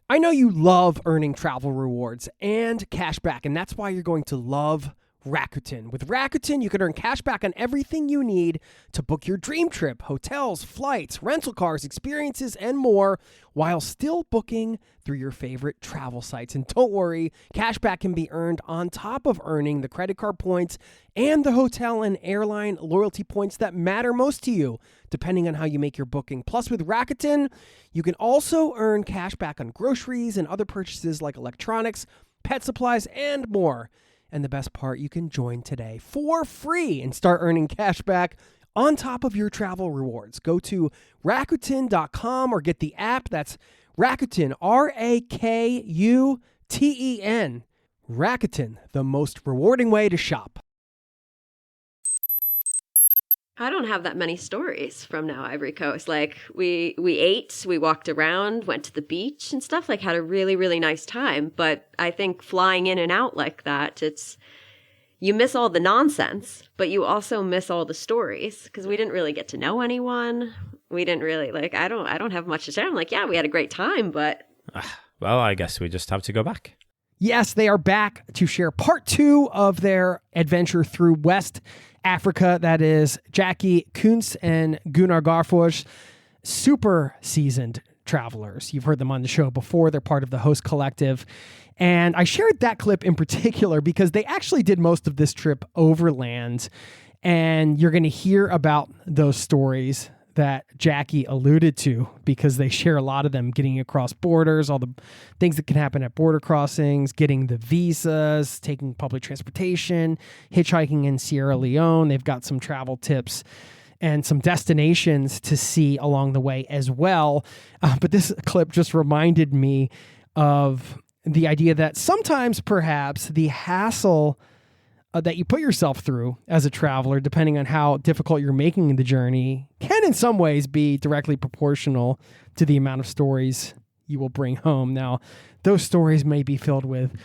I know you love earning travel rewards and cash back, and that's why you're going to love Rakuten. With Rakuten, you can earn cash back on everything you need to book your dream trip, hotels, flights, rental cars, experiences, and more, while still booking through your favorite travel sites. And don't worry, cash back can be earned on top of earning the credit card points and the hotel and airline loyalty points that matter most to you, depending on how you make your booking. Plus, with Rakuten, you can also earn cash back on groceries and other purchases like electronics, pet supplies, and more. And the best part, you can join today for free and start earning cash back on top of your travel rewards. Go to Rakuten.com or get the app. That's Rakuten, Rakuten. Rakuten, the most rewarding way to shop. I don't have that many stories from now Ivory Coast. Like we ate, we walked around, went to the beach and stuff, like had a really, really nice time. But I think flying in and out like that, you miss all the nonsense, but you also miss all the stories because we didn't really get to know anyone. We didn't really I don't have much to share. I'm like, yeah, we had a great time, but. Well, I guess we just have to go back. Yes, they are back to share part 2 of their adventure through West Africa. That is Jacqui Kunz and Gunnar Garfors, super seasoned travelers. You've heard them on the show before. They're part of the host collective. And I shared that clip in particular because they actually did most of this trip overland. And you're going to hear about those stories that Jacqui alluded to because they share a lot of them, getting across borders, all the things that can happen at border crossings, getting the visas, taking public transportation, hitchhiking in Sierra Leone. They've got some travel tips and some destinations to see along the way as well. But this clip just reminded me of the idea that sometimes perhaps the hassle that you put yourself through as a traveler, depending on how difficult you're making the journey, can in some ways be directly proportional to the amount of stories you will bring home. Now, those stories may be filled with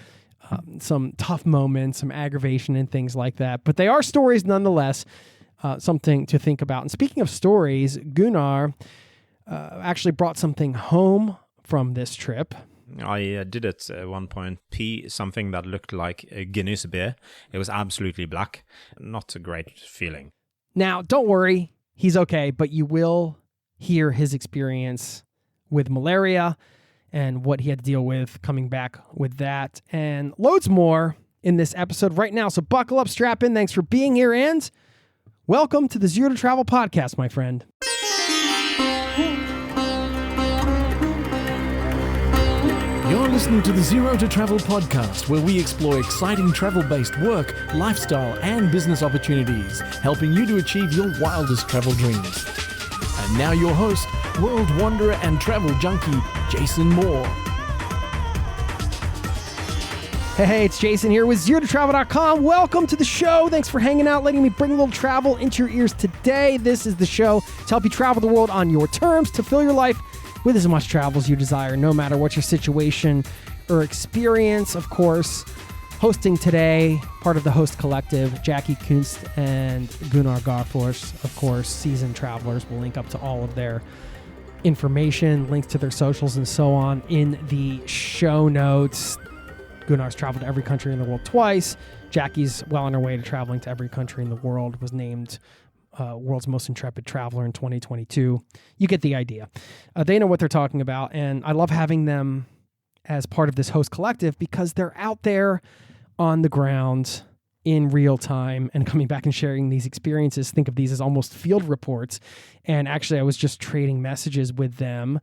some tough moments, some aggravation and things like that, but they are stories nonetheless, something to think about. And speaking of stories, Gunnar actually brought something home from this trip. I did at one point pee something that looked like a Guinness beer. It was absolutely black. Not a great feeling. Now, don't worry. He's okay, but you will hear his experience with malaria and what he had to deal with coming back with that and loads more in this episode right now. So buckle up, strap in. Thanks for being here and welcome to the Zero to Travel podcast, my friend. You're listening to the Zero to Travel podcast, where we explore exciting travel-based work, lifestyle, and business opportunities, helping you to achieve your wildest travel dreams. And now your host, world wanderer and travel junkie, Jason Moore. Hey, it's Jason here with ZeroToTravel.com. Welcome to the show. Thanks for hanging out, letting me bring a little travel into your ears today. This is the show to help you travel the world on your terms, to fill your life with as much travel as you desire, no matter what your situation or experience. Of course, hosting today, part of the host collective, Jacqui Kunz and Gunnar Garfors, of course, seasoned travelers. We'll link up to all of their information, links to their socials and so on in the show notes. Gunnar's traveled to every country in the world twice. Jacqui's well on her way to traveling to every country in the world, was named world's most intrepid traveler in 2022. You get the idea. They know what they're talking about, and I love having them as part of this host collective because they're out there on the ground in real time and coming back and sharing these experiences. Think of these as almost field reports. And actually, I was just trading messages with them.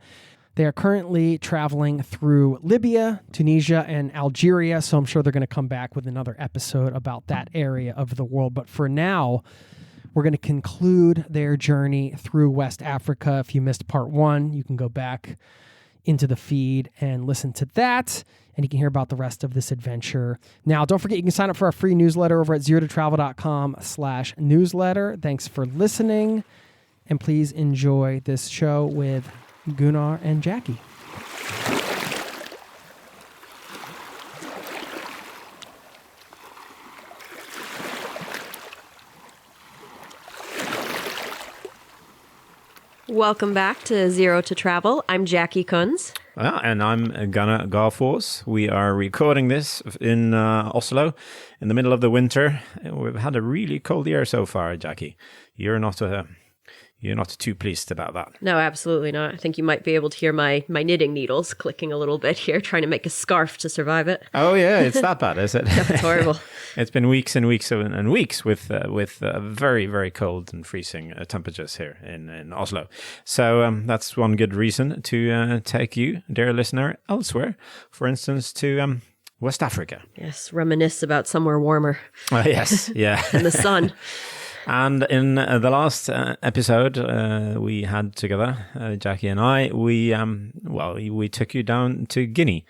They are currently traveling through Libya, Tunisia, and Algeria, so I'm sure they're going to come back with another episode about that area of the world. But for now, we're going to conclude their journey through West Africa. If you missed part 1, you can go back into the feed and listen to that, and you can hear about the rest of this adventure. Now, don't forget, you can sign up for our free newsletter over at zerototravel.com/newsletter. Thanks for listening, and please enjoy this show with Gunnar and Jacqui. Welcome back to Zero to Travel. I'm Jacqui Kunz. And I'm Gunnar Garfors. We are recording this in Oslo in the middle of the winter. We've had a really cold year so far, Jacqui. You're not too pleased about that. No, absolutely not. I think you might be able to hear my knitting needles clicking a little bit here, trying to make a scarf to survive it. Oh yeah, it's that bad, is it? It's horrible. It's been weeks and weeks and weeks with very, very cold and freezing temperatures here in Oslo. So that's one good reason to take you, dear listener, elsewhere. For instance, to West Africa. Yes, reminisce about somewhere warmer. Yes, yeah. And the sun. And in the last episode we had together, Jacqui and I, we took you down to Guinea,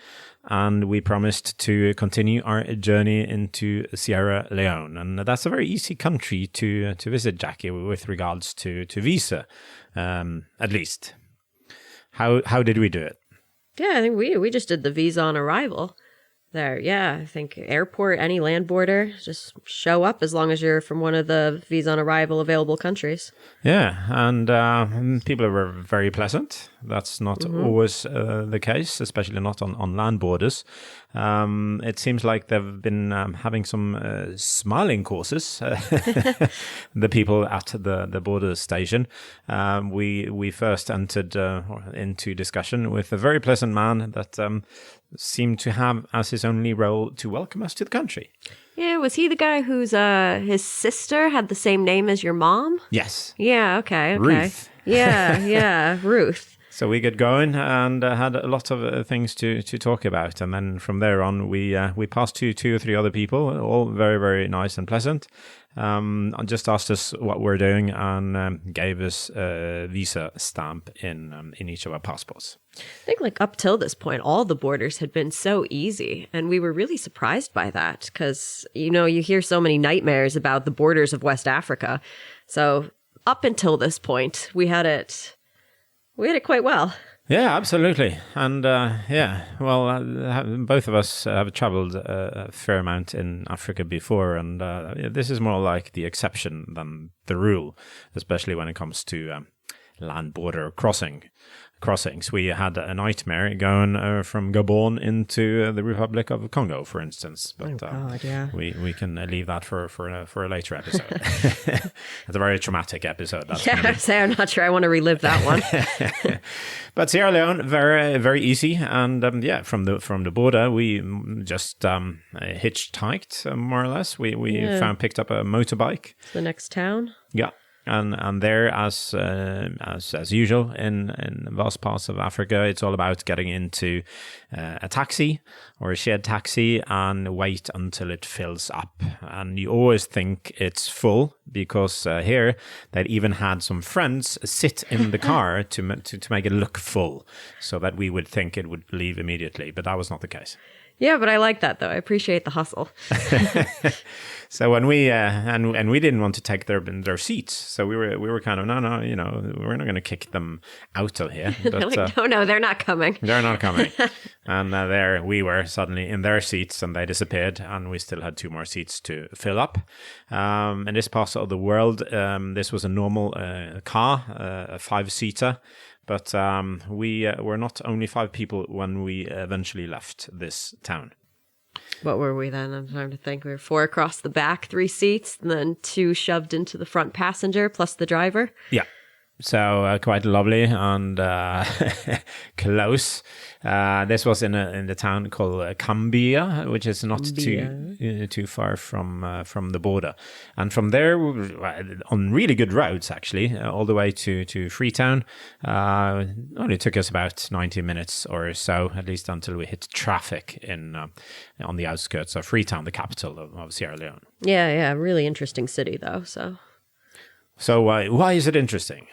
and we promised to continue our journey into Sierra Leone. And that's a very easy country to visit, Jacqui, with regards to visa, at least. How did we do it? Yeah, I think we just did the visa on arrival. There, yeah, I think airport, any land border, just show up as long as you're from one of the visa on arrival available countries. Yeah, and people were very pleasant. That's not always the case, especially not on land borders. It seems like they've been having some smiling courses, the people at the border station. We first entered into discussion with a very pleasant man that seemed to have as his only role to welcome us to the country. Yeah, was he the guy whose his sister had the same name as your mom? Yes. Yeah, okay. Ruth. Yeah, Ruth. So we got going and had a lot of things to talk about. And then from there on, we passed two or three other people, all very, very nice and pleasant. And just asked us what we're doing and gave us a visa stamp in each of our passports. I think like up till this point, all the borders had been so easy. And we were really surprised by that because, you hear so many nightmares about the borders of West Africa. So up until this point, we had it quite well. Yeah, absolutely. And both of us have traveled a fair amount in Africa before, and this is more like the exception than the rule, especially when it comes to land border crossings. We had a nightmare going from Gabon into the Republic of Congo, for instance. But we can leave that for a later episode. It's a very traumatic episode. I'm not sure I want to relive that one. But Sierra Leone, very, very easy. And from the border, we just hitchhiked, more or less. We picked up a motorbike. The next town? Yeah. And there, as usual, in vast parts of Africa, it's all about getting into a taxi or a shared taxi and wait until it fills up. And you always think it's full because here they'd even had some friends sit in the car to make it look full, so that we would think it would leave immediately. But that was not the case. Yeah, but I like that though. I appreciate the hustle. So when we and we didn't want to take their seats, so we were kind of no, we're not going to kick them out of here. But, they're like, no, they're not coming. They're not coming. And there we were suddenly in their seats, and they disappeared, and we still had two more seats to fill up. In this part of the world, this was a normal car, a 5-seater. But we were not only 5 people when we eventually left this town. What were we then? I'm trying to think. We were 4 across the back, 3 seats, and then 2 shoved into the front passenger plus the driver. Yeah. So quite lovely and close. This was in the town called Cambia, which is not too far from the border. And from there, on really good roads, actually, all the way to Freetown, only took us about 90 minutes or so, at least until we hit traffic on the outskirts of Freetown, the capital of Sierra Leone. Yeah, really interesting city, though, So why is it interesting?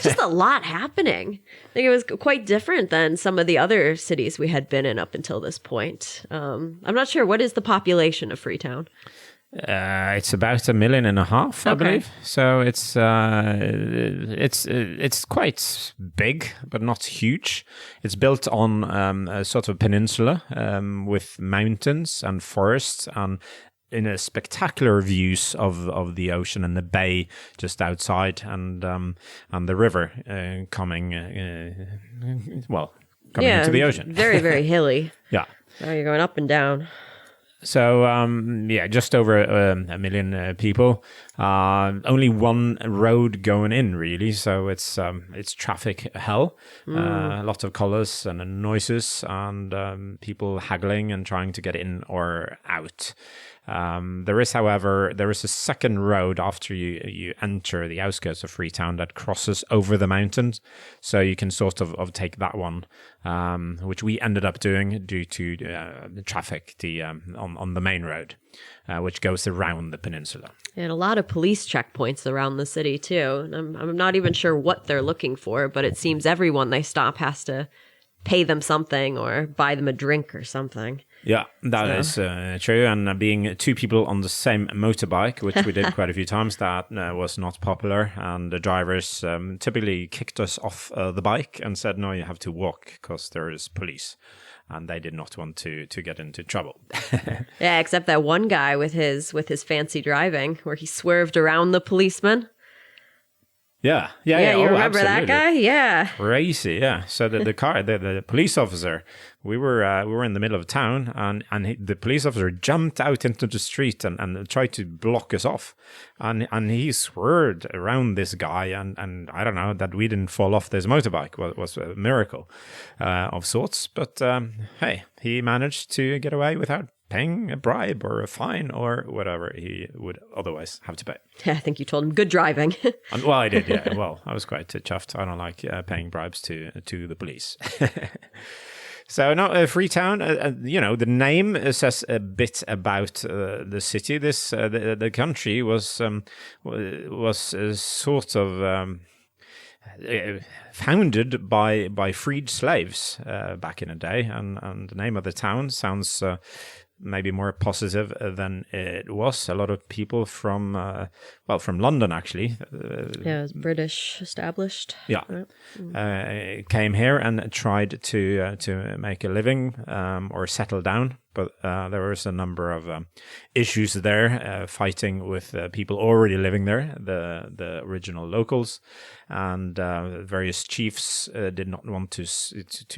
Just a lot happening. I think it was quite different than some of the other cities we had been in up until this point. I'm not sure. What is the population of Freetown? It's about 1.5 million, I believe. So it's quite big, but not huge. It's built on a sort of peninsula with mountains and forests and in a spectacular views of the ocean and the bay just outside, and the river coming coming into the ocean. Very, very hilly. Yeah. Oh, you're going up and down. So, just over a million people. Only one road going in, really. So it's traffic hell. Lots of colors and noises, and people haggling and trying to get in or out. There is, however, a second road after you enter the outskirts of Freetown that crosses over the mountains. So you can sort of take that one, which we ended up doing due to the traffic on the main road, which goes around the peninsula. And a lot of police checkpoints around the city, too. And I'm not even sure what they're looking for, but it seems everyone they stop has to pay them something or buy them a drink or something. Yeah, that is true. And being two people on the same motorbike, which we did quite a few times, that was not popular. And the drivers typically kicked us off the bike and said, no, you have to walk because there is police. And they did not want to get into trouble. Yeah, except that one guy with his fancy driving where he swerved around the policeman. Yeah. You remember that guy? Yeah. Crazy, yeah. So the car, the police officer, we were in the middle of town, and the police officer jumped out into the street and tried to block us off, and he swerved around this guy, and I don't know, that we didn't fall off this motorbike was a miracle of sorts. But hey, he managed to get away without paying a bribe or a fine or whatever he would otherwise have to pay. Yeah, I think you told him good driving. Well, I did, yeah. Well, I was quite chuffed. I don't like paying bribes to the police. So now, Freetown, the name says a bit about the city. This the country was sort of founded by freed slaves back in the day, and the name of the town sounds maybe more positive than it was. A lot of people from London, actually. Yeah, it was British established. Yeah, came here and tried to make a living or settle down. But there was a number of issues there, fighting with people already living there, the original locals, and various chiefs did not want to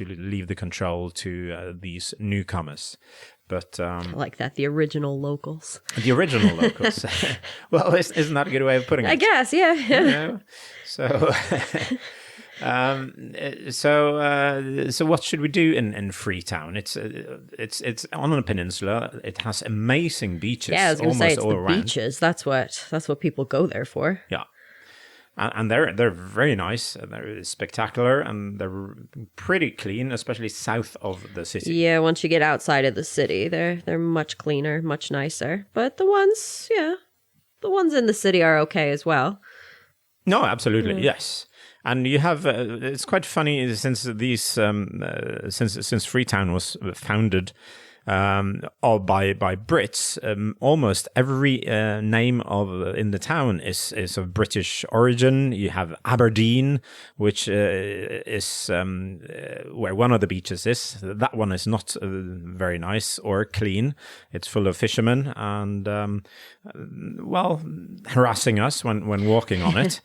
leave the control to these newcomers. But I like that, the original locals. The original locals. Well, isn't that a good way of putting it? I guess, yeah. So, so what should we do in Freetown? It's on a peninsula. It has amazing beaches. Yeah, I was going to say it's the around. beaches. That's what people go there for. Yeah. And they're very nice, and they're spectacular, and they're pretty clean, especially south of the city. Yeah, once you get outside of the city, they're much cleaner, much nicer. But the ones in the city are okay as well. No, absolutely, yes. And you have it's quite funny since since Freetown was founded by Brits. Almost every name in the town is of British origin. You have Aberdeen, which is where one of the beaches is. That one is not very nice or clean. It's full of fishermen and harassing us when walking on it.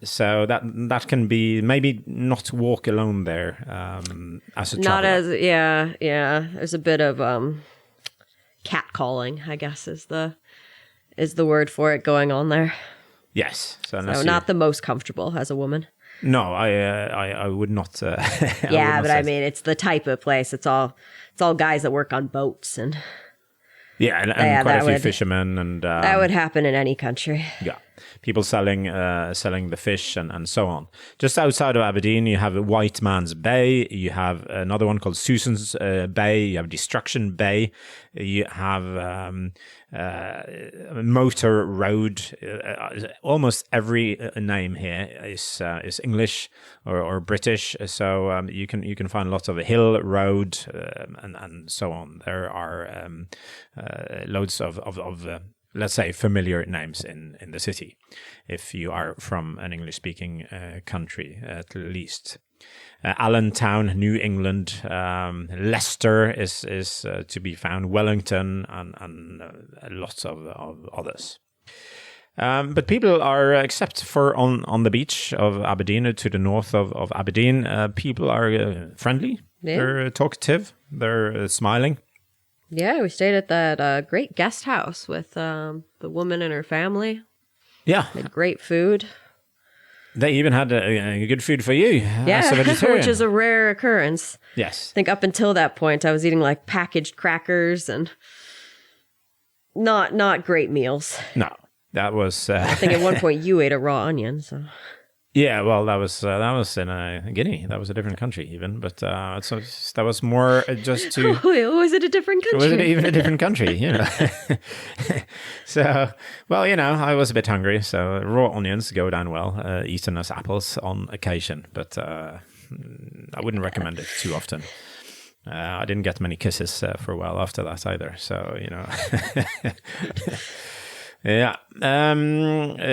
So that can be maybe not walk alone there as a traveler. Yeah. There's a bit of catcalling, I guess, is the word for it going on there. Yes. So not the most comfortable as a woman. No, I would not. I mean, it's the type of place. It's all guys that work on boats and. Yeah, and quite a few fishermen and that would happen in any country. Yeah, people selling the fish and so on. Just outside of Aberdeen, you have White Man's Bay. You have another one called Susan's Bay. You have Destruction Bay. You have Motor Road. Almost every name here is English or British. So you can find lots of Hill Road and so on. There are loads of let's say familiar names in the city, if you are from an English-speaking country at least. Allentown, New England, Leicester is to be found, Wellington, and lots of others. But people are, except for on the beach of Aberdeen, to the north of Aberdeen, people are friendly. Yeah. They're talkative. They're smiling. Yeah, we stayed at that great guest house with the woman and her family. Yeah. They had great food. They even had good food for you as a vegetarian. Which is a rare occurrence. Yes. I think up until that point, I was eating like packaged crackers and not great meals. No. That was. I think at one point you ate a raw onion. So. Yeah, well, that was in Guinea. That was a different country, even. But so that was more just to. Was it a different country? Was it even a different country? You know. So, well, I was a bit hungry, so raw onions go down well, eaten as apples on occasion. But I wouldn't recommend it too often. I didn't get many kisses for a while after that either. So Yeah.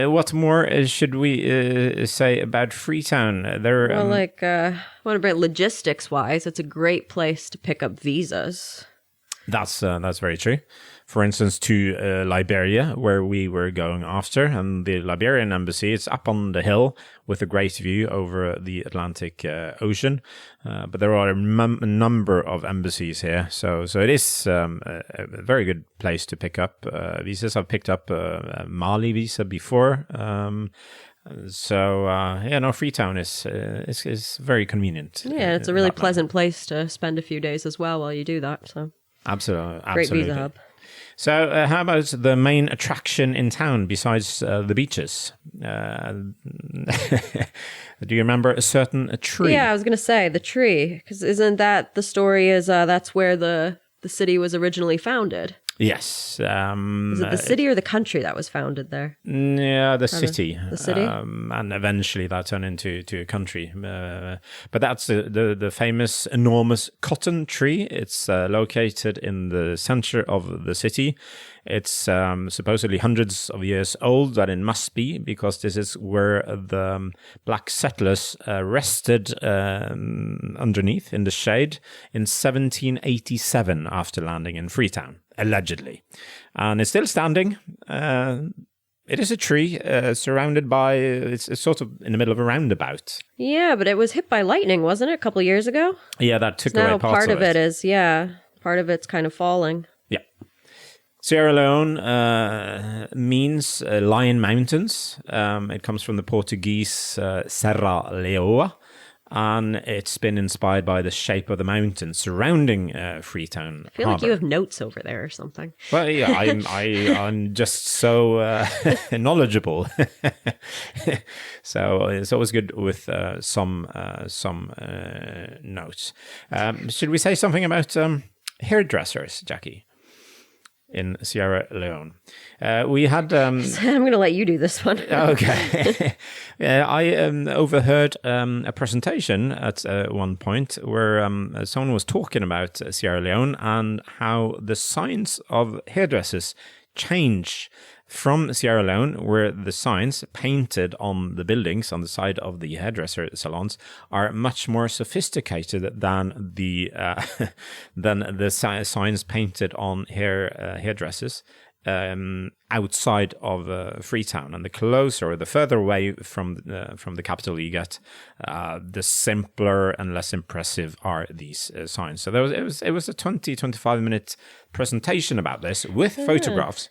What more should we say about Freetown? Logistics-wise, it's a great place to pick up visas. That's very true. For instance, to Liberia, where we were going after, and the Liberian embassy, it's up on the hill with a great view over the Atlantic Ocean. But there are a number of embassies here, so it is a very good place to pick up visas. I've picked up a Mali visa before. Freetown is very convenient. Yeah, it's a really pleasant place to spend a few days as well while you do that. So absolutely. Great visa hub. So how about the main attraction in town besides the beaches? Do you remember a certain tree? Yeah, I was going to say the tree, because isn't that the story is that's where the city was originally founded? Yes. Is it the city or the country that was founded there? Yeah, the city. The city? And eventually that turned into a country. But that's the famous enormous cotton tree. It's located in the center of the city. It's supposedly hundreds of years old, that it must be, because this is where the black settlers rested underneath in the shade in 1787 after landing in Freetown, allegedly. And it's still standing. It is a tree surrounded by, it's sort of in the middle of a roundabout. Yeah, but it was hit by lightning, wasn't it, a couple of years ago? Yeah, that took away part of it. Part of it's kind of falling. Yeah. Sierra Leone means Lion Mountains. It comes from the Portuguese Serra Leoa, and it's been inspired by the shape of the mountains surrounding Freetown. I feel like you have notes over there or something. Well, yeah, I'm just so knowledgeable. So it's always good with some notes. Should we say something about hairdressers, Jacqui? In Sierra Leone, we had. I'm going to let you do this one. Okay, I overheard a presentation at one point where someone was talking about Sierra Leone and how the signs of hairdressers change from Sierra Leone, where the signs painted on the buildings on the side of the hairdresser salons are much more sophisticated than the signs painted on hairdressers outside of Freetown. And the closer or the further away from the capital you get, the simpler and less impressive are these signs. So it was a 25 minute presentation about this with photographs.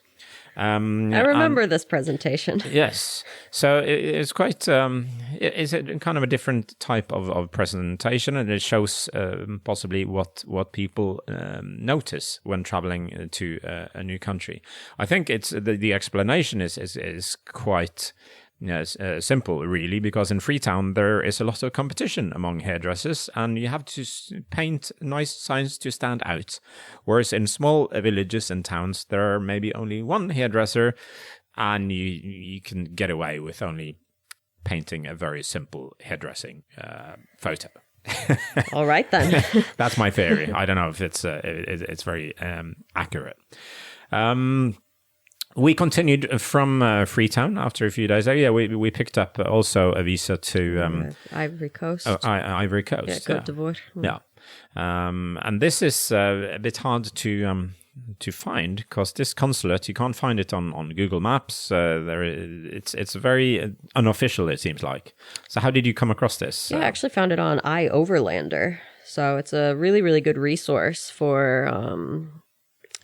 I remember this presentation. Yes. So it's quite, it's a kind of a different type of presentation, and it shows possibly what people notice when traveling to a new country. I think it's the explanation is quite simple, really, because in Freetown there is a lot of competition among hairdressers, and you have to paint nice signs to stand out. Whereas in small villages and towns, there are maybe only one hairdresser, and you can get away with only painting a very simple hairdressing photo. All right then. That's my theory. I don't know if it's very accurate. We continued from Freetown after a few days. We picked up also a visa to Ivory Coast. Ivory Coast. Yeah, Côte d'Ivoire. Yeah. And this is a bit hard to find, because this consulate, you can't find it on Google Maps. It's very unofficial, it seems like. So how did you come across this? Yeah, I actually found it on Overlander. So it's a really, really good resource for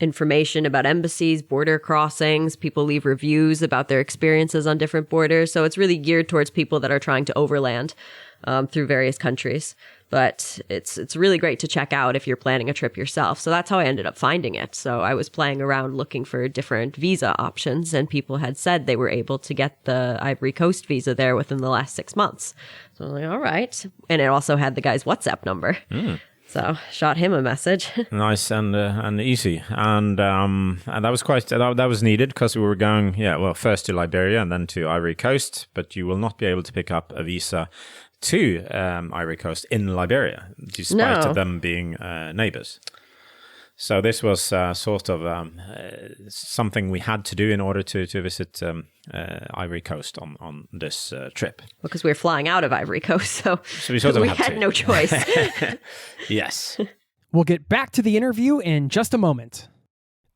information about embassies, border crossings. People leave reviews about their experiences on different borders. So it's really geared towards people that are trying to overland through various countries. But it's really great to check out if you're planning a trip yourself. So that's how I ended up finding it. So I was playing around looking for different visa options, and people had said they were able to get the Ivory Coast visa there within the last 6 months. So I'm like, all right. And it also had the guy's WhatsApp number. So shot him a message. Nice and easy, and that was that was needed, because we were going first to Liberia and then to Ivory Coast, but you will not be able to pick up a visa to Ivory Coast in Liberia, despite of them being neighbors. So this was sort of something we had to do in order to visit Ivory Coast on this trip. Because we were flying out of Ivory Coast, so we sort of had no choice. Yes. We'll get back to the interview in just a moment.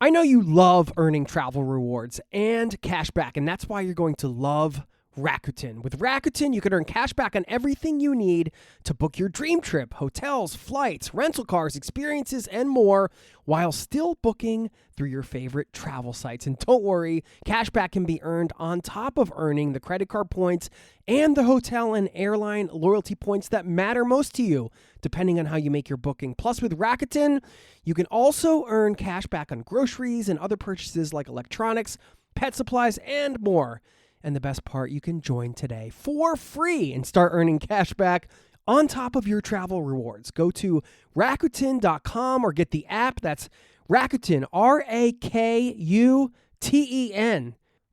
I know you love earning travel rewards and cash back, and that's why you're going to love Rakuten. With Rakuten, you can earn cash back on everything you need to book your dream trip, hotels, flights, rental cars, experiences, and more, while still booking through your favorite travel sites. And don't worry, cash back can be earned on top of earning the credit card points and the hotel and airline loyalty points that matter most to you, depending on how you make your booking. Plus, with Rakuten, you can also earn cash back on groceries and other purchases like electronics, pet supplies, and more. And the best part, you can join today for free and start earning cash back on top of your travel rewards. Go to Rakuten.com or get the app. That's Rakuten, Rakuten.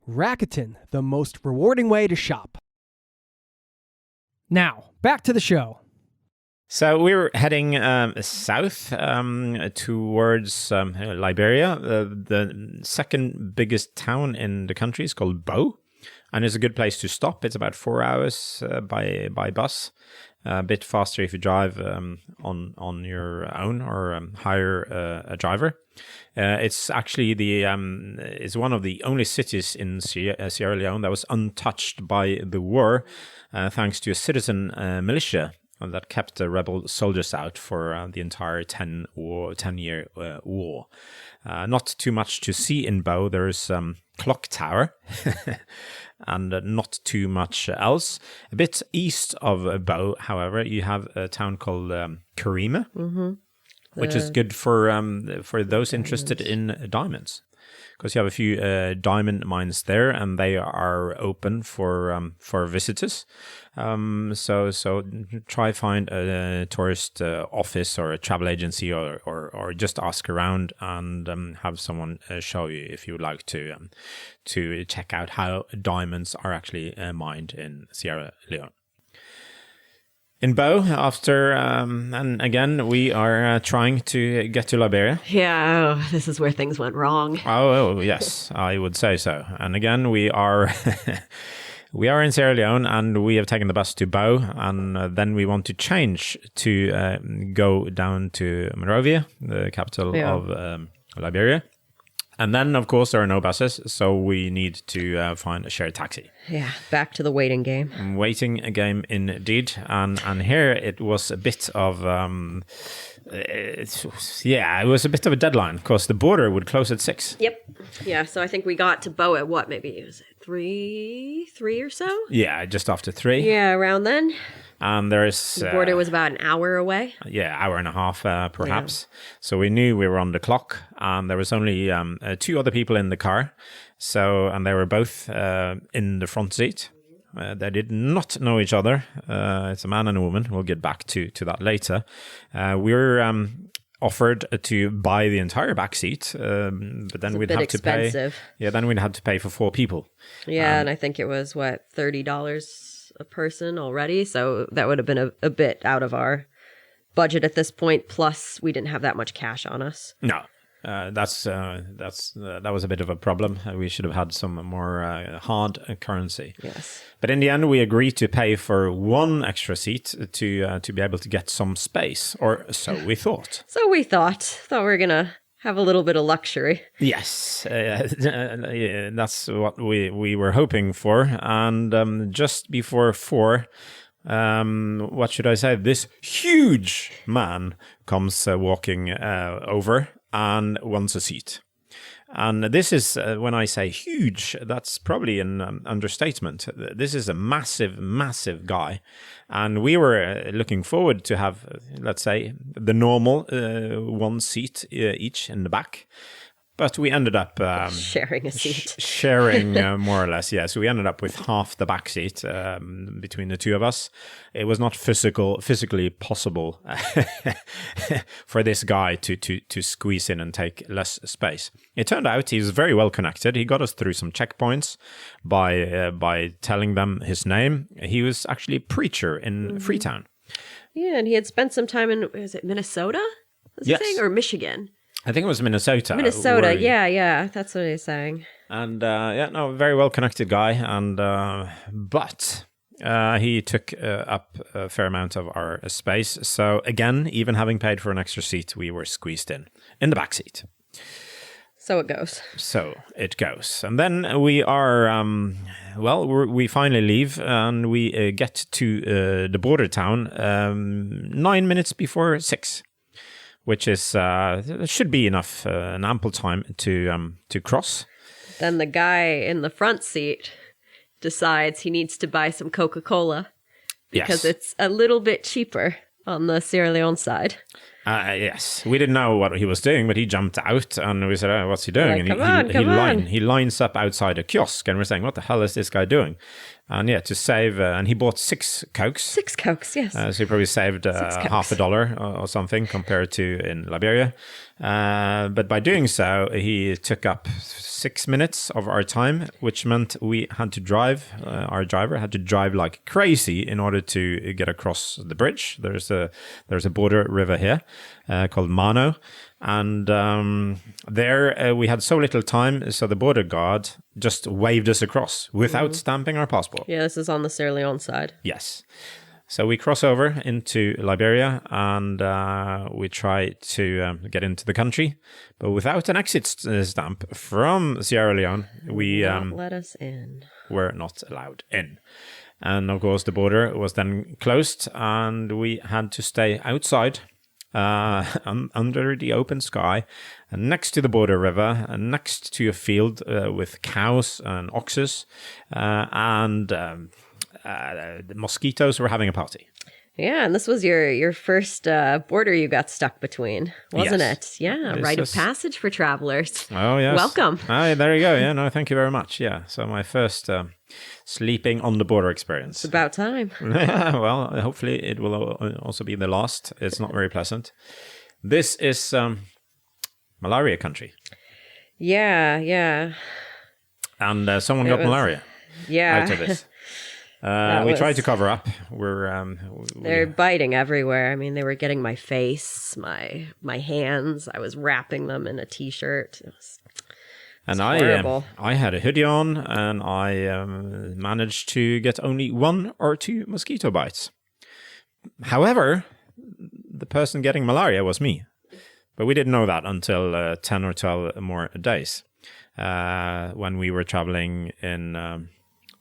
Rakuten, the most rewarding way to shop. Now, back to the show. So we were heading south towards Liberia. The second biggest town in the country is called Bo. And it's a good place to stop. It's about 4 hours by bus. A bit faster if you drive on your own or hire a driver. It's actually it's one of the only cities in Sierra Leone that was untouched by the war, thanks to a citizen militia that kept the rebel soldiers out for the entire 10-year war. Not too much to see in Bo. There's clock tower and not too much else. A bit east of Bo, however, you have a town called Karima, which is good for those interested in diamonds, because you have a few diamond mines there, and they are open for visitors. So try find a tourist office or a travel agency, or just ask around and have someone show you if you would like to check out how diamonds are actually mined in Sierra Leone. In Bo, after, and again, we are trying to get to Liberia. Yeah, this is where things went wrong. Oh, yes, I would say so. And again, we are we are in Sierra Leone, and we have taken the bus to Bo, and then we want to change to go down to Monrovia, the capital of Liberia. And then, of course, there are no buses, so we need to find a shared taxi. Yeah, back to the waiting game. Waiting a game indeed. And here it was a bit of... it was a bit of a deadline, because the border would close at 6. Yep. Yeah, so I think we got to Bo at what, maybe, was it 3 or so? Yeah, just after 3. Yeah, around then. And there's... the border was about an hour away. Yeah, hour and a half, perhaps. Yeah. So we knew we were on the clock, and there was only 2 other people in the car. And they were both in the front seat. They did not know each other. It's a man and a woman. We'll get back to that later. We were offered to buy the entire back seat, but then we'd have to pay. Yeah, then we'd have to pay for 4 people. Yeah, and I think it was $30 a person already, so that would have been a bit out of our budget at this point. Plus, we didn't have that much cash on us. No. That was a bit of a problem. We should have had some more hard currency. Yes. But in the end, we agreed to pay for 1 extra seat to be able to get some space, or so we thought. So we thought we were gonna have a little bit of luxury. Yes, yeah, that's what we were hoping for. And just before 4, what should I say? This huge man comes walking over and wants a seat. And this is, when I say huge, that's probably an understatement. This is a massive, massive guy. And we were looking forward to have, let's say, the normal 1 seat each in the back. But we ended up Sharing a seat. sharing more or less, yes. We ended up with half the back seat between the two of us. It was not physically possible for this guy to squeeze in and take less space. It turned out he was very well connected. He got us through some checkpoints by telling them his name. He was actually a preacher in Freetown. Yeah, and he had spent some time in, was it Minnesota? Was Yes. he saying? Or Michigan? I think it was Minnesota. Minnesota, yeah, that's what he's saying. And very well connected guy. And but he took up a fair amount of our space. So again, even having paid for an extra seat, we were squeezed in the back seat. So it goes. So it goes. And then we are, we finally leave and we get to the border town 9 minutes before 6. Which is should be enough, an ample time to cross. Then the guy in the front seat decides he needs to buy some Coca-Cola because it's a little bit cheaper on the Sierra Leone side. Yes, we didn't know what he was doing, but he jumped out and we said, "Oh, what's he doing?" Like, and he lines up outside a kiosk, and we're saying, "What the hell is this guy doing?" And to save, and he bought 6 Cokes. 6 Cokes, yes. So he probably saved half $1 or something compared to in Liberia. But by doing so, he took up 6 minutes of our time, which meant we had to drive. Our driver had to drive like crazy in order to get across the bridge. There's a border river here called Mano. And there we had so little time, so the border guard just waved us across without stamping our passport. Yeah, this is on the Sierra Leone side. Yes. So we cross over into Liberia and we try to get into the country. But without an exit stamp from Sierra Leone, we let us in. Were not allowed in. And of course, the border was then closed and we had to stay outside. Under the open sky, next to the border river, next to a field with cows and oxes, and the mosquitoes were having a party. Yeah, and this was your first border you got stuck between, wasn't it? Yeah, This rite was- of passage for travelers. Oh, yes. Welcome. Oh, there you go. Yeah, no, thank you very much. Yeah, so my first sleeping on the border experience. It's about time. Well, hopefully it will also be the last. It's not very pleasant. This is malaria country. Yeah. And someone It got was- malaria Yeah. out of this. That We tried was- to cover up. They're biting everywhere. I mean, they were getting my face, my hands. I was wrapping them in a t-shirt. It was And horrible. I had a hoodie on, and I managed to get only 1 or 2 mosquito bites. However, the person getting malaria was me, but we didn't know that until 10 or 12 more days when we were traveling in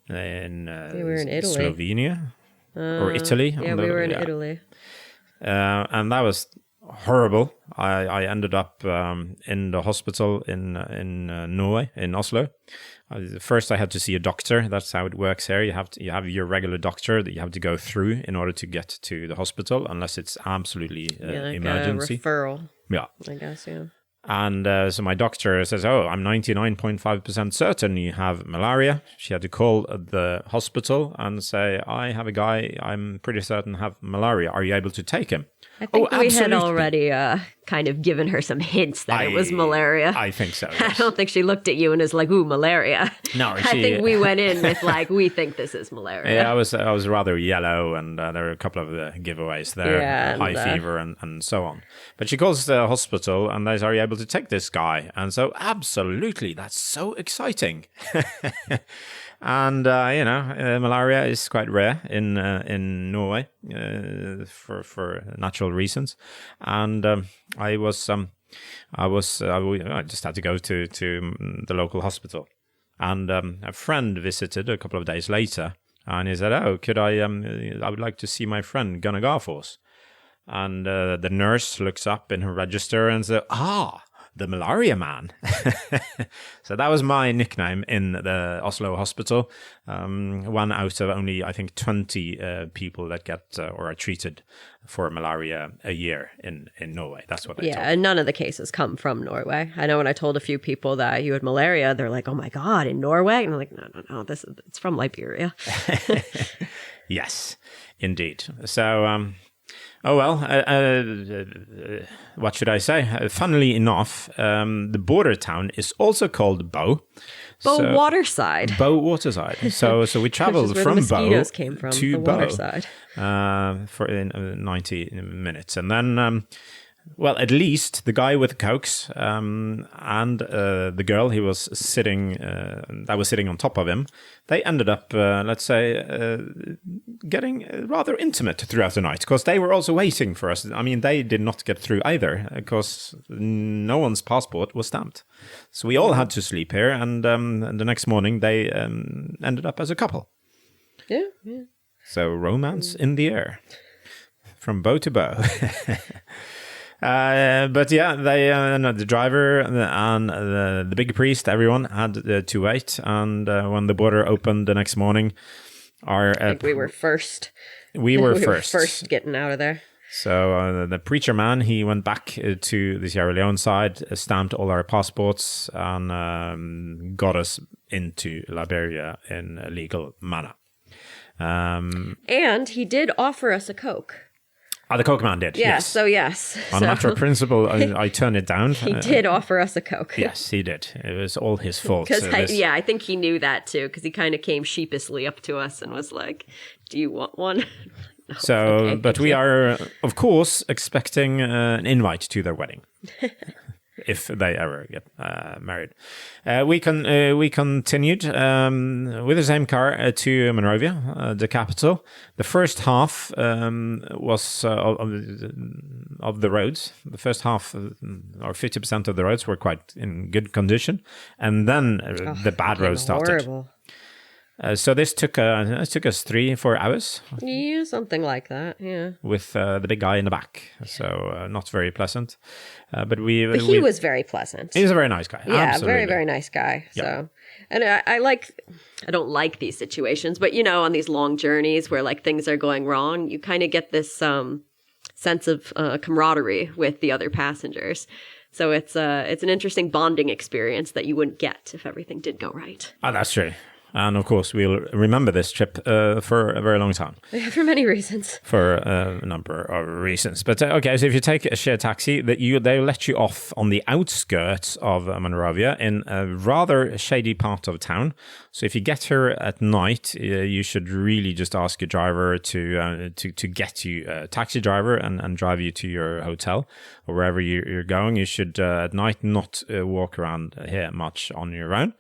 We were in Italy. Slovenia or Italy. Yeah, we were in Italy. And that was horrible. I ended up in the hospital in Norway, in Oslo. First, I had to see a doctor. That's how it works here. You have your regular doctor that you have to go through in order to get to the hospital, unless it's absolutely Like emergency. a referral, Yeah. I guess, yeah. And so my doctor says, "Oh, I'm 99.5% certain you have malaria." She had to call the hospital and say, "I have a guy I'm pretty certain have malaria. Are you able to take him?" I think we had absolutely. already kind of given her some hints that it was malaria. I think so. I Yes. don't think she looked at you and was like, "Ooh, malaria." No, I she- think we went in with like, "We think this is malaria." Yeah, I was rather yellow, and there were a couple of giveaways there, Yeah, high and, fever and so on. But she calls the hospital, and they say, "Are you able to take this guy?" And so, absolutely, that's so exciting. And malaria is quite rare in Norway for natural reasons. And I was I just had to go to the local hospital. And a friend visited a couple of days later, and he said, "Oh, could I would like to see my friend Gunnar Garfors." And the nurse looks up in her register and says, the malaria man. So that was my nickname in the Oslo hospital. One out of only, I think, 20 people that get or are treated for malaria a year in Norway. That's what they told me. And none of the cases come from Norway. I know when I told a few people that you had malaria, they're like, "Oh my God, in Norway?" And I'm like, no, it's from Liberia. Yes, indeed. So, what should I say? Funnily enough, the border town is also called Bo. Waterside. Bo Waterside. So we traveled from the mosquitoes Bo came from, to the Bo waterside. For 90 minutes. And then, at least the guy with the cokes and the girl he was sitting that was sitting on top of him, they ended up, getting rather intimate throughout the night, because they were also waiting for us. I mean, they did not get through either, because no one's passport was stamped. So we all had to sleep here, and the next morning they ended up as a couple. Yeah. So romance in the air, from bow to bow. But yeah, they the driver and the big priest, everyone had to wait. And when the border opened the next morning, I think we were first. We were first getting out of there. So the preacher man, he went back to the Sierra Leone side, stamped all our passports, and got us into Liberia in a legal manner. And he did offer us a Coke. The Coke man did, yes. So yes. On a matter of principle, I turned it down. He did offer us a Coke. Yes, he did. It was all his fault. Because I think he knew that too, because he kind of came sheepishly up to us and was like, "Do you want one?" No, so, okay, but we are, of course, expecting an invite to their wedding. If they ever get married. We continued with the same car to Monrovia, the capital. The first half was of the roads. The first half, or 50% of the roads, were quite in good condition. And then the bad roads started. Horrible. So this took us 3-4 hours. Yeah, something like that. Yeah. With the big guy in the back, so not very pleasant. But he was very pleasant. He was a very nice guy. Yeah, absolutely. very, very nice guy. Yep. So, and I don't like these situations, but on these long journeys where like things are going wrong, you kind of get this sense of camaraderie with the other passengers. So it's an interesting bonding experience that you wouldn't get if everything did go right. Oh, that's true. And of course, we'll remember this trip for a very long time. Yeah, for many reasons. For a number of reasons. But okay, so if you take a shared taxi, they let you off on the outskirts of Monrovia in a rather shady part of town. So if you get here at night, you should really just ask your driver to get you a taxi driver and drive you to your hotel or wherever you're going. You should at night not walk around here much on your own.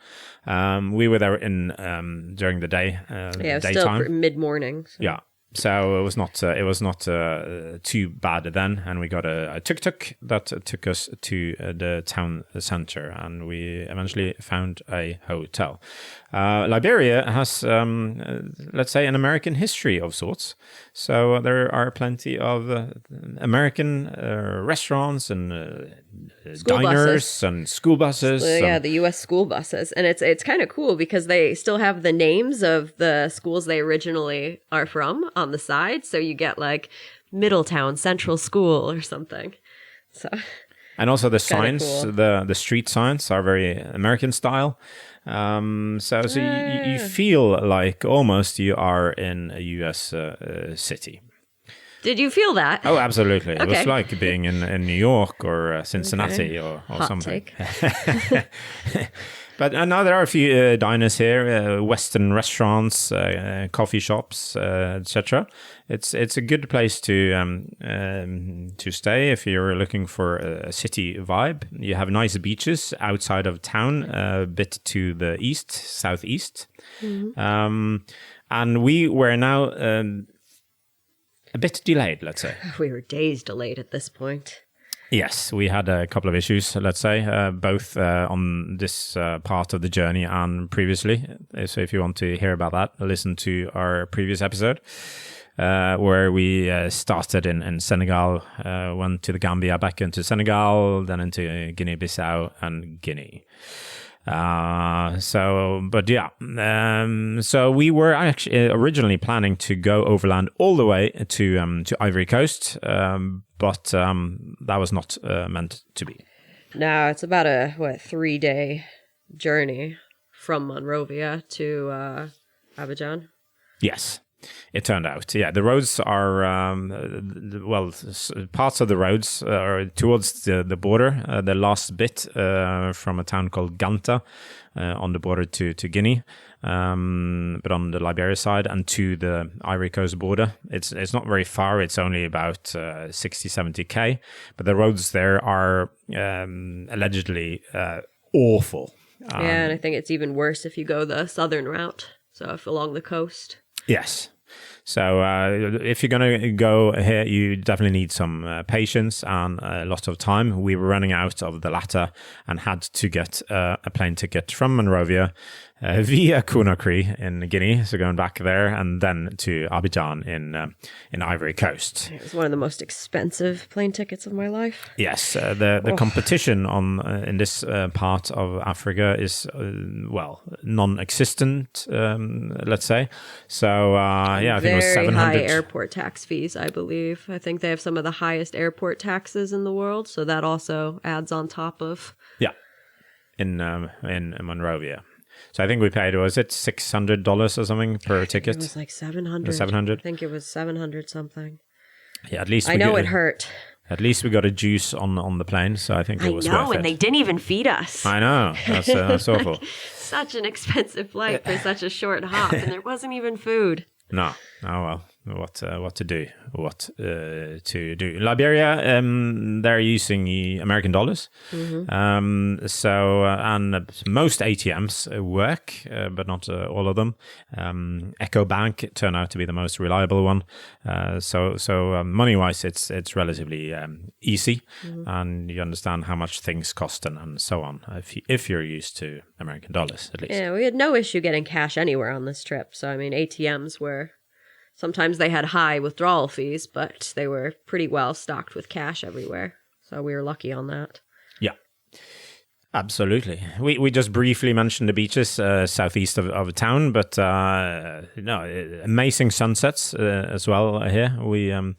We were there during the day, it was daytime. Still mid-morning. So. Yeah, so it was not too bad then, and we got a tuk-tuk that took us to the town center, and we eventually found a hotel. Liberia has, let's say, an American history of sorts. So there are plenty of American restaurants and diners and school buses. The U.S. school buses. And it's kind of cool because they still have the names of the schools they originally are from on the side. So you get like Middletown Central School or something. So. And also the signs, cool. the street signs are very American style. So you feel like almost you are in a U.S. city. Did you feel that? Oh, absolutely. Okay. It was like being in New York or Cincinnati or Hot something. Take. But now there are a few diners here, Western restaurants, coffee shops, etc. It's a good place to stay if you're looking for a city vibe. You have nice beaches outside of town, a bit to the southeast. Mm-hmm. And we were now a bit delayed, let's say. We were days delayed at this point. Yes, we had a couple of issues, let's say, both on this part of the journey and previously. So if you want to hear about that, listen to our previous episode, where we started in Senegal, went to the Gambia, back into Senegal, then into Guinea-Bissau and Guinea. So we were actually originally planning to go overland all the way to Ivory Coast, but that was not meant to be. No, it's about a 3-day journey from Monrovia to Abidjan. Yes. It turned out, yeah. The roads are, parts of the roads are towards the border. The last bit from a town called Ganta on the border to Guinea, but on the Liberia side, and to the Ivory Coast border. It's not very far. It's only about 60-70 but the roads there are allegedly awful. Yeah, and I think it's even worse if you go the southern route, so if along the coast. Yes. So if you're going to go here, you definitely need some patience and a lot of time. We were running out of the latter and had to get a plane ticket from Monrovia via Conakry in Guinea, so going back there, and then to Abidjan in Ivory Coast. It was one of the most expensive plane tickets of my life. Yes, the competition in this part of Africa is non-existent, let's say. So I think it was 700. Very high airport tax fees, I believe. I think they have some of the highest airport taxes in the world, so that also adds on top of. Yeah, in Monrovia. So I think we paid, was it $600 or something per ticket? It was like 700. 700? I think it was 700 something. Yeah, at least I know it hurt. At least we got a juice on the plane, so I think it was worth it. I know, and they didn't even feed us. I know, that's awful. Such an expensive flight for such a short hop, and there wasn't even food. No, oh well. What to do? Liberia, they're using American dollars. Mm-hmm. And most ATMs work, but not all of them. EcoBank turned out to be the most reliable one. So money-wise, it's relatively easy, and you understand how much things cost and so on if you're used to American dollars, at least. Yeah, we had no issue getting cash anywhere on this trip. So I mean, ATMs were. Sometimes they had high withdrawal fees, but they were pretty well stocked with cash everywhere. So we were lucky on that. Yeah, absolutely. We just briefly mentioned the beaches southeast of town, but amazing sunsets as well here. We had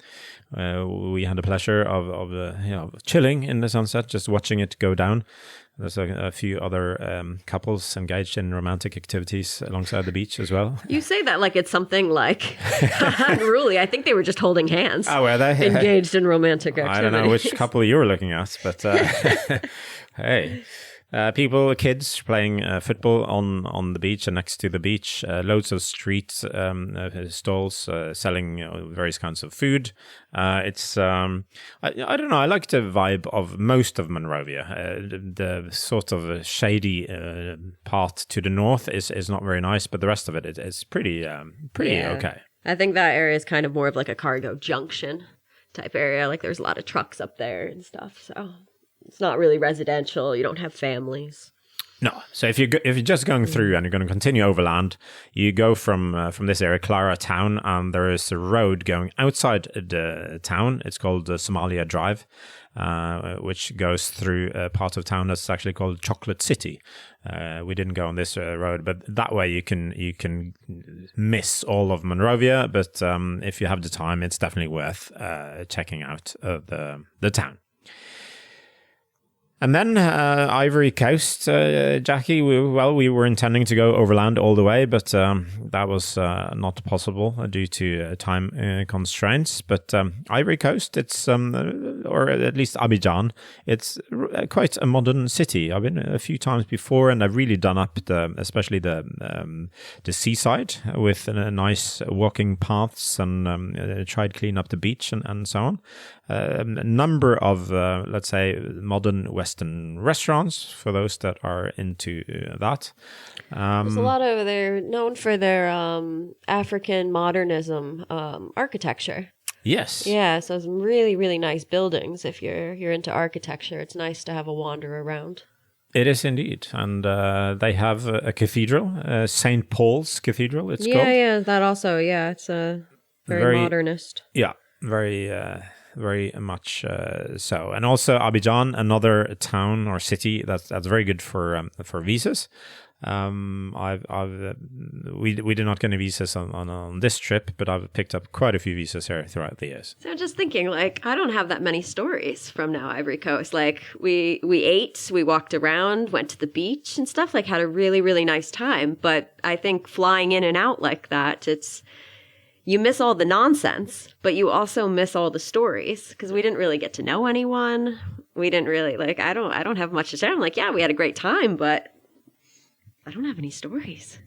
the pleasure of chilling in the sunset, just watching it go down. There's a few other couples engaged in romantic activities alongside the beach as well. You say that like it's something like unruly. I think they were just holding hands. Oh, were they? Engaged in romantic activities. I don't know which couple you were looking at, but hey. Kids playing football on the beach and next to the beach. Loads of street stalls selling various kinds of food. It's I don't know. I like the vibe of most of Monrovia. The sort of shady part to the north is not very nice, but the rest of it is pretty okay. I think that area is kind of more of like a cargo junction type area. Like there's a lot of trucks up there and stuff. So. It's not really residential. You don't have families. No. So if you're just going through and you're going to continue overland, you go from this area, Clara Town, and there is a road going outside the town. It's called Somalia Drive, which goes through a part of town that's actually called Chocolate City. We didn't go on this road, but that way you can miss all of Monrovia. But if you have the time, it's definitely worth checking out the town. And then Ivory Coast, Jacqui, we were intending to go overland all the way, but that was not possible due to time constraints. But Ivory Coast, it's, or at least Abidjan, it's quite a modern city. I've been a few times before, and I've really done up especially the seaside with nice walking paths, and tried to clean up the beach and so on. A number of, let's say, modern Western restaurants for those that are into that. There's a lot they're known for their African modernism architecture. Yes. Yeah, so some really, really nice buildings. If you're into architecture, it's nice to have a wander around. It is indeed. And they have a cathedral, St. Paul's Cathedral, it's called. Yeah, that also, it's a very modernist. Yeah, very much so. And also Abidjan, another town or city that's very good for visas. We did not get any visas on this trip, but I've picked up quite a few visas here throughout the years. So I'm just thinking, like, I don't have that many stories from now Ivory Coast. Like, we ate, we walked around, went to the beach and stuff, like had a really, really nice time. But I think flying in and out like that, you miss all the nonsense, but you also miss all the stories because we didn't really get to know anyone. We didn't really, like, I don't have much to say. I'm like, yeah, we had a great time, but I don't have any stories.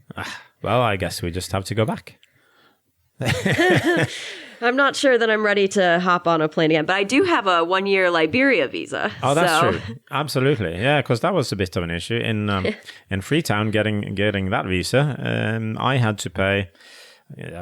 Well, I guess we just have to go back. I'm not sure that I'm ready to hop on a plane again, but I do have a 1-year Liberia visa. Oh, that's true. Absolutely. Yeah, because that was a bit of an issue. In Freetown, getting that visa, I had to pay...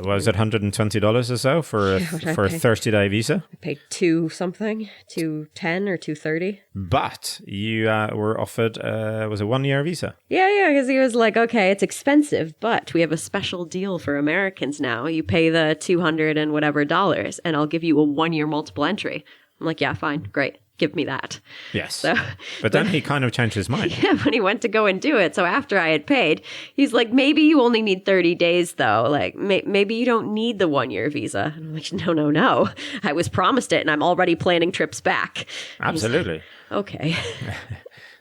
was it $120 or so for a 30-day visa? I paid $210 or $230. But you were offered was a 1-year visa. Yeah, because he was like, okay, it's expensive, but we have a special deal for Americans now. You pay the $200 and whatever dollars, and I'll give you a 1-year multiple entry. I'm like, yeah, fine, great. Give me that. Yes. So, but then he kind of changed his mind. Yeah, when he went to go and do it. So after I had paid, he's like, maybe you only need 30 days though. Like maybe you don't need the 1-year visa. And I'm like, no. I was promised it and I'm already planning trips back. Absolutely. Like, okay.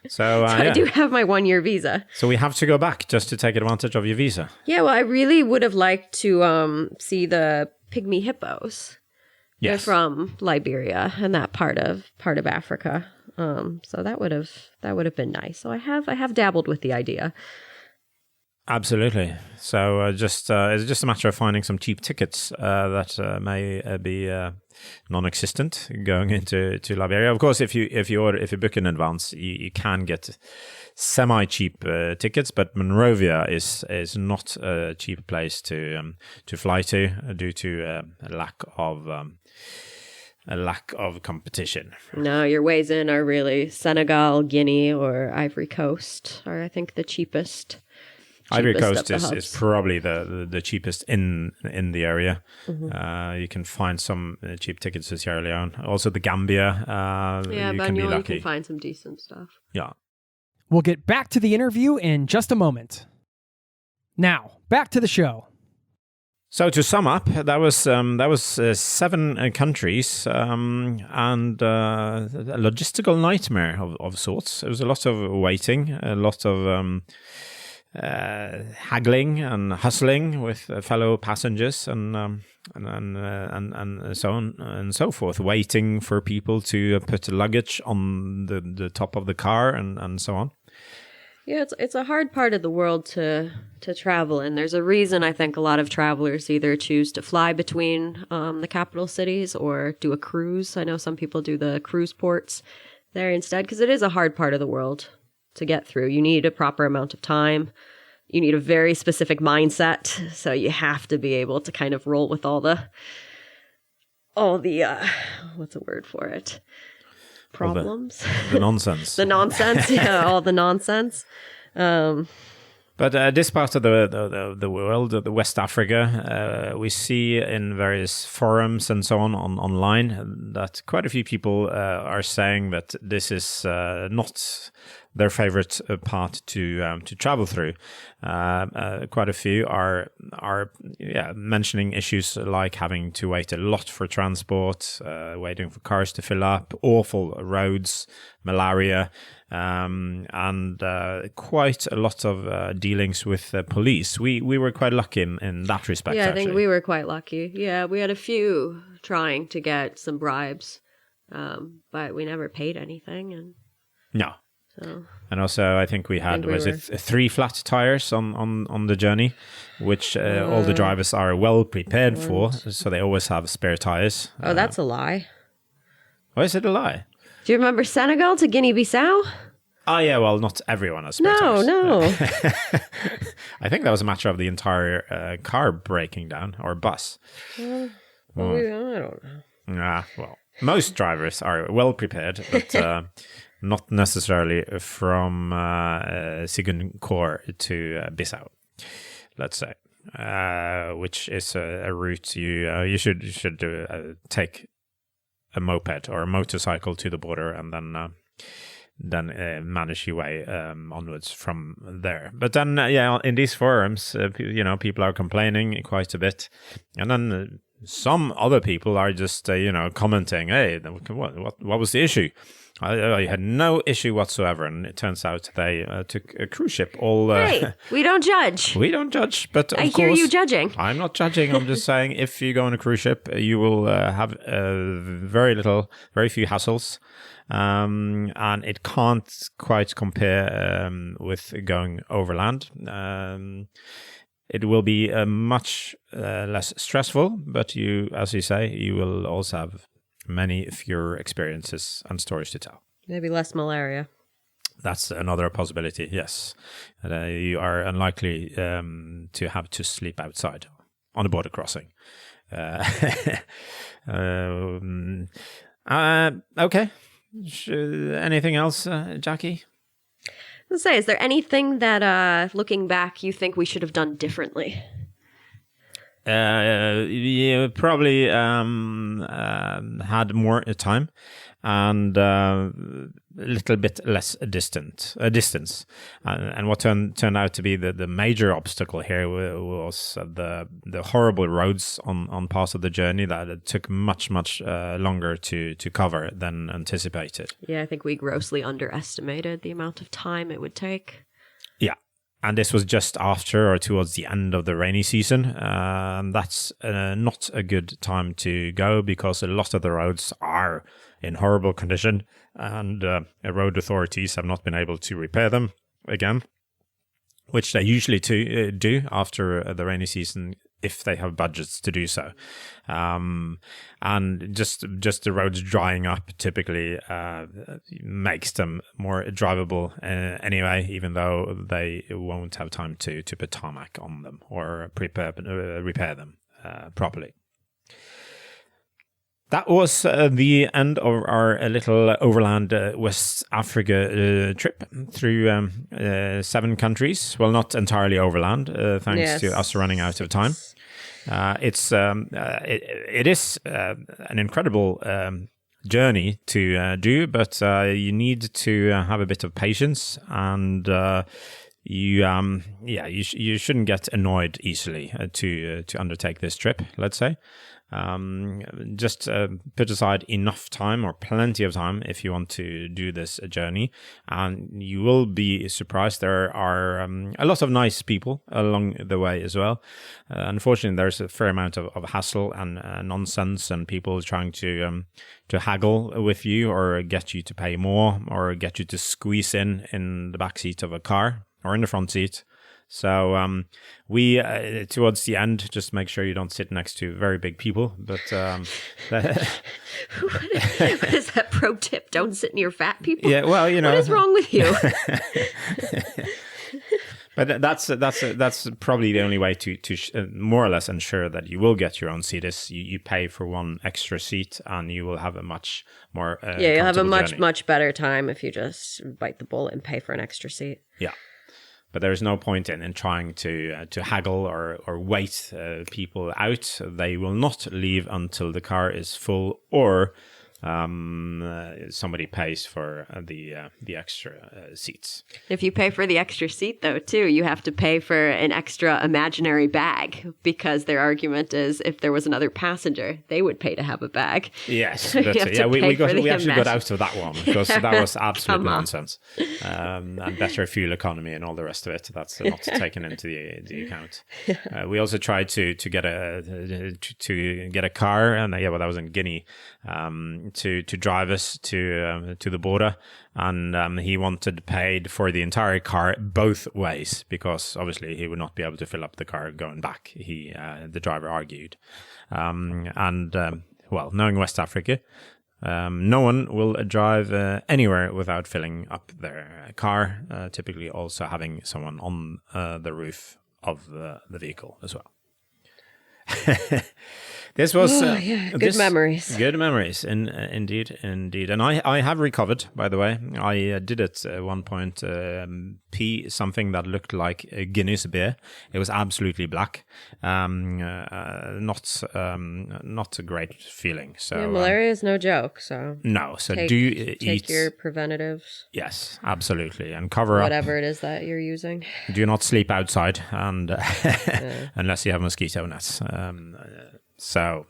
So I do have my 1-year visa. So we have to go back just to take advantage of your visa. Yeah, well, I really would have liked to see the pygmy hippos. Yes. They're from Liberia and that part of Africa. So that would have been nice. So I have dabbled with the idea. Absolutely. So it's just a matter of finding some cheap tickets that may be non-existent going into Liberia. Of course, if you book in advance, you can get semi-cheap tickets, but Monrovia is not a cheap place to fly to due to a lack of competition. No, your ways in are really Senegal, Guinea, or Ivory Coast are, I think, the cheapest. Ivory Coast is probably the cheapest in the area. Mm-hmm. You can find some cheap tickets to Sierra Leone. Also the Gambia. Banjul, you can find some decent stuff. Yeah. We'll get back to the interview in just a moment. Now, back to the show. So to sum up, that was 7 countries and a logistical nightmare of sorts. There was a lot of waiting, a lot of haggling and hustling with fellow passengers and so on and so forth, waiting for people to put luggage on the top of the car and so on. Yeah, it's a hard part of the world to travel in. There's a reason I think a lot of travelers either choose to fly between the capital cities or do a cruise. I know some people do the cruise ports there instead because it is a hard part of the world to get through. You need a proper amount of time. You need a very specific mindset. So you have to be able to kind of roll with all the what's the word for it? Problems. The nonsense. The nonsense. Yeah, all the nonsense. But this part of the world, the West Africa, we see in various forums and so on online that quite a few people are saying that this is not their favorite part to travel through. Quite a few are mentioning issues like having to wait a lot for transport, waiting for cars to fill up, awful roads, malaria, and quite a lot of dealings with police. We were quite lucky in that respect. Yeah, I actually. think we were quite lucky. Yeah, we had a few trying to get some bribes, but we never paid anything. And no. So, and also, I think we had, it 3 flat tires on the journey, which all the drivers are well prepared for, so they always have spare tires. Oh, that's a lie. Why is it a lie? Do you remember Senegal to Guinea-Bissau? Oh, yeah, well, not everyone has spare tires. No. I think that was a matter of the entire car breaking down, or bus. Well, I don't know. Well, most drivers are well prepared, but not necessarily from Sigunkor to Bissau, let's say, which is a route you should take a moped or a motorcycle to the border and then manage your way onwards from there. But then, in these forums, people are complaining quite a bit, and then some other people are just, commenting, "Hey, what was the issue?" I had no issue whatsoever, and it turns out they took a cruise ship. Hey, we don't judge. We don't judge, but of I course, hear you judging. I'm not judging. I'm just saying, if you go on a cruise ship, you will have very few hassles, and it can't quite compare with going overland. It will be much less stressful, but as you say, you will also have many fewer experiences and stories to tell. Maybe less malaria. That's another possibility, yes. You are unlikely to have to sleep outside on a border crossing. Okay. Anything else, Jacqui? Let's say, is there anything that, looking back, you think we should have done differently? Probably had more time and a little bit less distance. And what turned out to be the major obstacle here was the horrible roads on parts of the journey that it took much longer to cover than anticipated. Yeah, I think we grossly underestimated the amount of time it would take. Yeah. And this was just after or towards the end of the rainy season. That's not a good time to go because a lot of the roads are in horrible condition and road authorities have not been able to repair them again, which they usually do after the rainy season if they have budgets to do so. And just the roads drying up typically makes them more drivable anyway, even though they won't have time to put tarmac on them or repair them properly. That was the end of our little overland West Africa trip through 7 countries. Well, not entirely overland, thanks to us running out of time. It is an incredible journey to do, but you need to have a bit of patience, and you shouldn't get annoyed easily to undertake this trip, let's say. Just put aside enough time or plenty of time if you want to do this journey, and you will be surprised. There are a lot of nice people along the way as well. Unfortunately, there's a fair amount of hassle and nonsense, and people trying to haggle with you or get you to pay more or get you to squeeze in the back seat of a car or in the front seat. So we, towards the end, just make sure you don't sit next to very big people. But what is that pro tip? Don't sit near fat people? Yeah, well, What is wrong with you? But that's probably the only way to more or less ensure that you will get your own seat is you pay for one extra seat and you will have a much more you'll have a journey. much better time if you just bite the bullet and pay for an extra seat. Yeah. But there is no point in trying to haggle or wait people out. They will not leave until the car is full or somebody pays for the extra seats. If you pay for the extra seat, though, too, you have to pay for an extra imaginary bag because their argument is if there was another passenger, they would pay to have a bag. Yes, So but we actually got out of that one because that was absolute nonsense. And better fuel economy and all the rest of it. That's not taken into the account. We also tried to get a car, and that was in Guinea. To drive us to the border, and he wanted paid for the entire car both ways because obviously he would not be able to fill up the car going back. The driver argued, knowing West Africa, no one will drive anywhere without filling up their car. Typically, also having someone on the roof of the vehicle as well. This was good memories. Good memories, indeed. And I have recovered. By the way, I did at one point pee something that looked like a Guinness beer. It was absolutely black. Not a great feeling. So malaria is no joke. So no. So take eat your preventatives. Yes, absolutely, and cover whatever it is that you're using. Do not sleep outside, and unless you have mosquito nets. But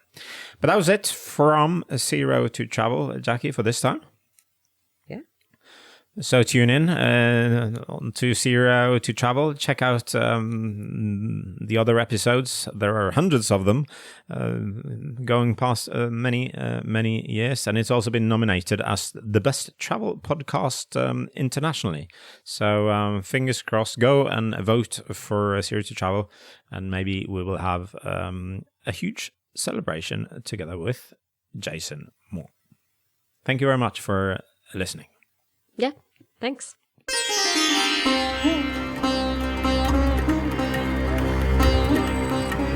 that was it from Zero to Travel, Jacqui, for this time. Yeah. So tune in to Zero to Travel. Check out the other episodes. There are hundreds of them going past many years. And it's also been nominated as the best travel podcast internationally. So fingers crossed, go and vote for Zero to Travel. And maybe we will have a huge celebration together with Jason Moore. Thank you very much for listening. Yeah, thanks.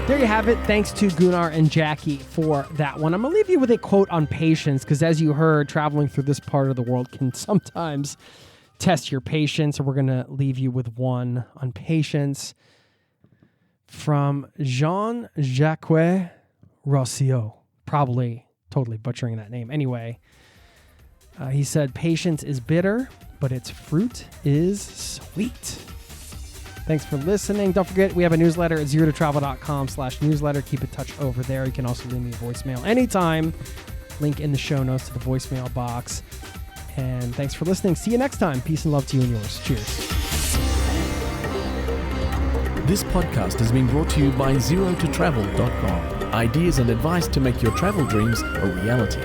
There you have it. Thanks to Gunnar and Jacqui for that one. I'm going to leave you with a quote on patience, because as you heard, traveling through this part of the world can sometimes test your patience. So we're going to leave you with one on patience from Jacques Rousseau. Probably totally butchering that name. Anyway, he said, patience is bitter, but its fruit is sweet. Thanks for listening. Don't forget, we have a newsletter at zerototravel.com/newsletter. Keep in touch over there. You can also leave me a voicemail anytime. Link in the show notes to the voicemail box. And thanks for listening. See you next time. Peace and love to you and yours. Cheers. This podcast has been brought to you by zerototravel.com. Ideas and advice to make your travel dreams a reality.